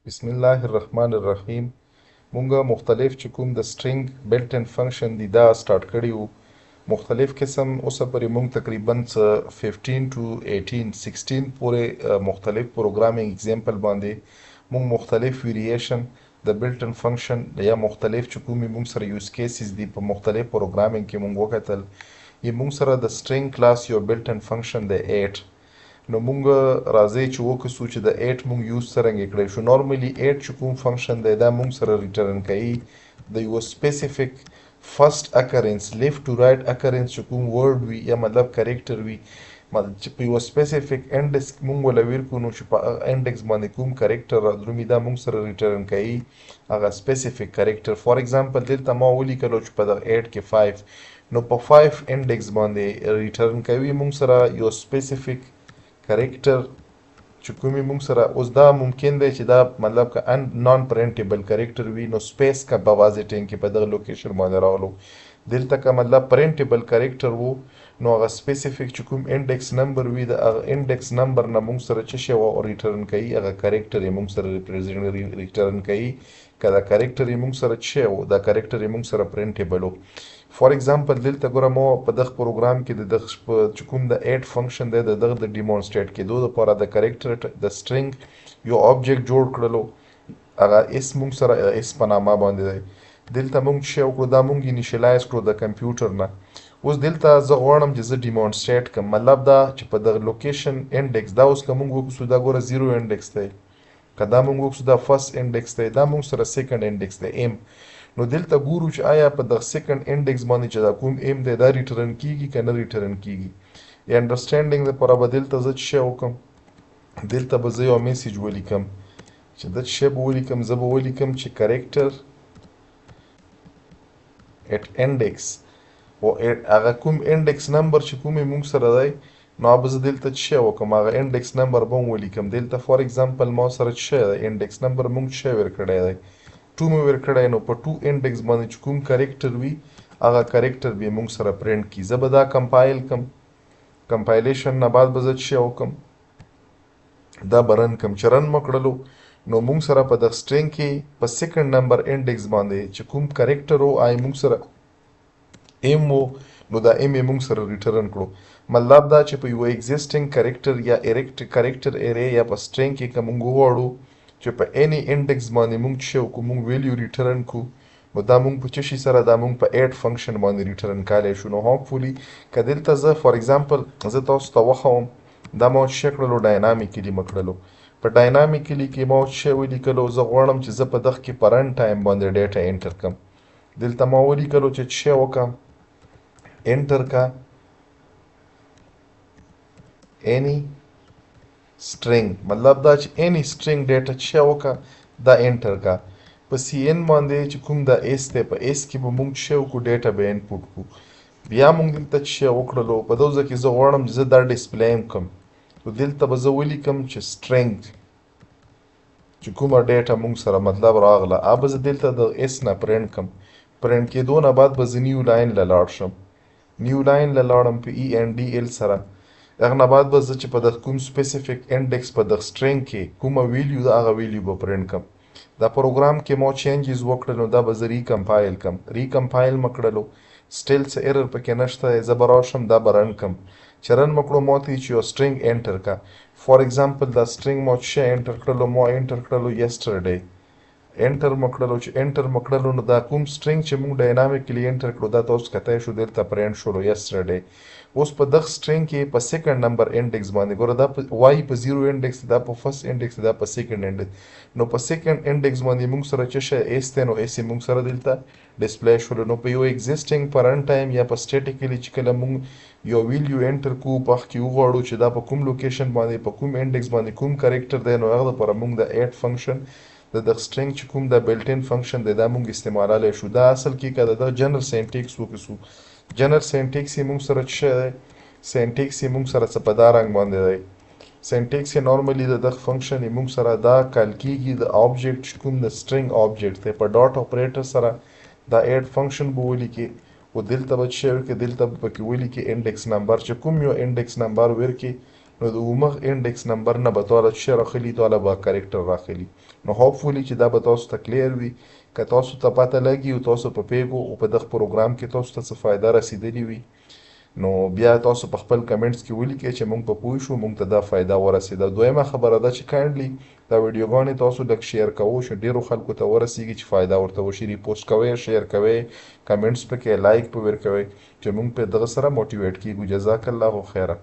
بسم الله الرحمن الرحیم. مونږه مختلف چې کوم د string built in function دي دا سٹارټ کړي وو. مختلف قسم اوسه پرې مونږ تقریبا 15 to 18 16 پورې مختلف پروګرامینګ اگزامپل باندې مونږ مختلف ویریشن د built in function یا مختلف چې کومې مونږ سره یوز کیسز دي په مختلف پروګرامینګ کې مونږ وکتل. یې مونږ سره د string کلاس یو built in function دی 8. نو مونږ راځي چې وکړو چې د 8 مونږ یوز څرنګه کړی شو. نورمالي 8 چې کوم فنکشن دی دا مونږ سره ریټرن کوي د یو سپیسیفیک فرست اکرنس لیفت ټو رائټ اکرنس چې کوم ورډ وي یا مطلب کریکټر وي چې په یو سپیسیفیک انډکس مونږ ولویر کو نو چې په انډکس باندې کوم کریکټر راځي دا مونږ سره ریټرن کوي هغه سپیسیفیک کریکټر. فار ایگزامپل دلته ما ولیکلو چې په دغه 8 کې 5 نو په 5 انډکس باندې ریټرن کوي مونږ سره یو سپیسیفیک کریکټر چې کومې مونږ سره اوس دا ممکن دی چې دا مطلب که نان پرنټیبل کریکټر وي نو سپیس کا په واضح ټینګ کې په دغه لوکیشن باندې راغلو. دلته که مطلب پرنټیبل کریکټر وو نو هغه سپیسیفیک چې کوم انډکس نمبر وي د هغه انډکس نمبر نه مونږ سره څه شی ریټرن کوي هغه کریکټر یې مونږ سره ریټرن کوي. که دا کریکټر یې مونږ سره څه و دا کریکټر یې مونږ سره پرنټیبل و. فار ایگزامپل دلته ګوره ما په دغه پروګرام کې د دغه چې کوم د 8 فنکشن دی د دغه د ډیمونسټریټ کېدو دپاره د کریکټر د سټرنګ یو آبجیکټ جوړ کړلو هغه اس مونږ سره اس په نامه باندې دی. دلته مونږ څه وکړو دا مونږ انیشلایز کړو د کمپیوټر نه. اوس دلته زه غواړم چې زه ډیمونسټریټ کړم مطلب دا چې په دغه لوکیشن انډکس دا اوس که مونږ وکړو دا ګوره 0 انډکس دی که دا مونږ وکړو دا فرست انډکس دی دا مونږ سره سیکنډ انډکس دی ایم. نو دلته ګورو چې آیا په دغه سیکنډ انډکس باندې چې دا کوم ایم دی دا ریټرن کیږي که نه ریټرن کیږي. یا انډرسټینډینګ دپاره به دلته زه څه شی وکړم دلته به زه یو میسیج ولیکم چې دا څه شی به ولیکم زه به ولیکم چې کریکټر ایټ انډکس او هغه کوم انډکس نمبر چې کومې مونږ سره دی نو به زه دلته څه شی وکړم هغه انډکس نمبر به هم ولیکم. دلته فار ایگزامپل ما سره څه شی دی انډکس نمبر مونږ څه شی ور کړی دی 2 مې ور کړی نو په 2 انډکس باندې چې کوم کریکټر وي هغه کریکټر به مونږ سره پرنټ کړي. زه به دا کمپایل کم کمپایلیشن نه بعد به زه څه شی وکړم دا به رن کم. چې رن مې کړلو نو مونږ سره په دغه سټرنګ کې په سیکنډ نمبر انډکس باندې چې کوم کریکټر و آی مونږ سره ایم و نو دا ایم یې مونږ سره ریټرن کړو. مطلب دا چې په یو ایگزیسټینګ کریکټر یا کریکټر ایرې یا په سټرنګ کې که مونږ وغواړو چې په اینی انډکس باندې مونږ څه وکړو مونږ ویلیو ریټرن کړو نو دا مونږ په څه شي سره دا مونږ په 8 فنکشن باندې ریټرن کولی شو. نو هوپفولي که دلته زه فار ایگزامپل زه تاسو ته وښیم دا ما څه کړلو ډاینامیکلي مې کړلو. په ډاینامیکلي کې ما څه ولیکلو زه غواړم چې زه په دغه کې په رن ټایم باندې ډیټا انټر کړم. دلته ما ولیکلو چې څه وکړم انټر کا any string مطلب دا چې any string data څه وکړه دا انټر کا. په سی ان باندې چې کوم دا اس دی په اس کې به مونږ څه وکړو ډیټا به انپوټ کړو. بیا مونږ دلته څه وکړلو په دغه کې زه غواړم چې زه دا ډسپلی هم کړم نو دلته به زه ولیکم چې string چې کومه ډیټا مونږ سره مطلب راغله هغه به زه دلته د اس نه پرنټ کړم. پرنټ کېدو نه بعد به زه نیو لاین له لاړ شم نیو لاین له لاړم په ای ان ډي ال سره. هغه نه بعد به زه چې په دغه کوم سپیسیفیک انډکس په دغه سټرنګ کې کومه ویلیو ده هغه ویلیو به پرنټ کړم. دا پروګرام کې ما چینجز وکړل نو دا به زه ریکمپایل کړم. ریکمپایل مې کړلو سټیل څه ایرر پکې نشته زه به راشم دا به رن کړم. چې رن مې کړو ما ته چې یو سټرنګ انټر کا. فار ایگزامپل دا سټرنګ ما څه انټر کړلو ما انټر کړلو یسټرډے انټر مې کړلو چې انټر مې کړلو نو دا کوم سټرنګ چې موږ ډاینامیکلی انټر کړو دا تاسو کتای شو دلته پرنټ شولو یسټرډے. اوس په دغه سټرنګ کې په سیکنډ نمبر انډکس باندې ګوره دا په وای په 0 انډکس دا په فرست انډکس دا په سیکنډ انډکس نو په سیکنډ انډکس باندې موږ سره څه شی اس دی نو اس یې موږ سره دلته ډسپلی شولو. نو په یو ایگزیسټینګ په رن ټایم یا په سټیټیکلی چې کله موږ یو ویلیو انټر کوو په وخت کې وغواړو چې دا په کوم لوکیشن باندې په کوم انډکس باندې کوم کریکټر دی نو هغه دپاره موږ د 8 فنکشن د دغه سټرنګ چې کوم د بلټ ان فنکشن دی دا مونږ استعمالولی شو. دا اصل کې که د دغه جنرل سینټیکس وکړو جنرل سینټیکس یې مونږ سره څه دی سینټیکس یې مونږ سره څه په دا رنګ باندې دی. سینټیکس یې نارملي د دغه فنکشن یې مونږ سره دا کال کېږي د آبجیکټ چې کوم د سټرنګ آبجیکټ دی په ډاټ اپریټر سره دا 8 فنکشن به ولیکې او دلته به څه وکړي دلته به پکې ولیکې انډکس نمبر چې کوم یو انډکس نمبر ورکړي نو د اومغ انډیکس نمبر نه به تاله څه راخلي، تاله به کرکټر راخلي. نو هوپفولي چې دا به تاسو ته کلیر وي. که تاسو ته پته لګي او تاسو په پیګو او په دغه پروګرام کې تاسو ته څه فایده رسیدلی وي، نو بیا تاسو په خپل کمنټس کې ولیکئ چې موږ په پوه شو، موږ ته دا فایده ورسېده. دویمه خبره ده چې کایندلی دا ویډیوګانې تاسو لږ شیر کوو چې ډیرو خلکو ته ورسیږي، چې فایده ورته وشي. ریپوسټ کوئ، شیر کوئ، کمنټس پکې لایک په ورکوئ چې موږ په دغه سره موټیویټ کیږو. جزاک الله خیره.